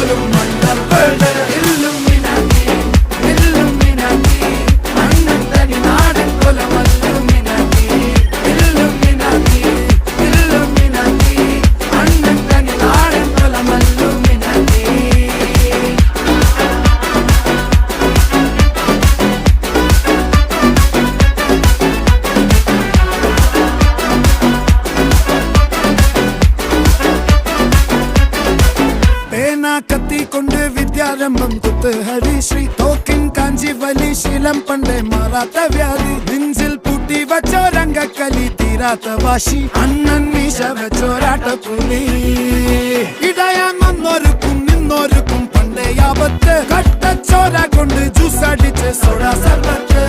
പോലും മണ്ടപ്പേട് Illuminati Illuminati അണ്ണൻ തനി നാടൻ കൊലമല്ലുമിനാറ്റി ഇല്ലുമിനാറ്റി ഇല്ലുമിനാറ്റി അണ്ണൻ തനി നാടൻ കൊലമല്ലുമിനാറ്റി. കത്തി കൊണ്ട് വിദ്യാരംഭം കുത്ത് ഹരിശ്രീ തോക്കിൻ കാഞ്ചി വലി ശീലം പണ്ടേ മാറാത്ത വ്യാധി നെഞ്ചിൽ പൂട്ടി വച്ചോരംഗക്കലി തീരാത്ത വാശി അണ്ണൻ മീശ വെച്ചോരാട്ട പുലി ഇടയാൻ വന്നോർക്കും നിന്നോർക്കും പണ്ടേ ആപത്ത് കട്ടച്ചോര കൊണ്ട് ജ്യൂസ് അടിച്ച് സോഡ സർബത്ത്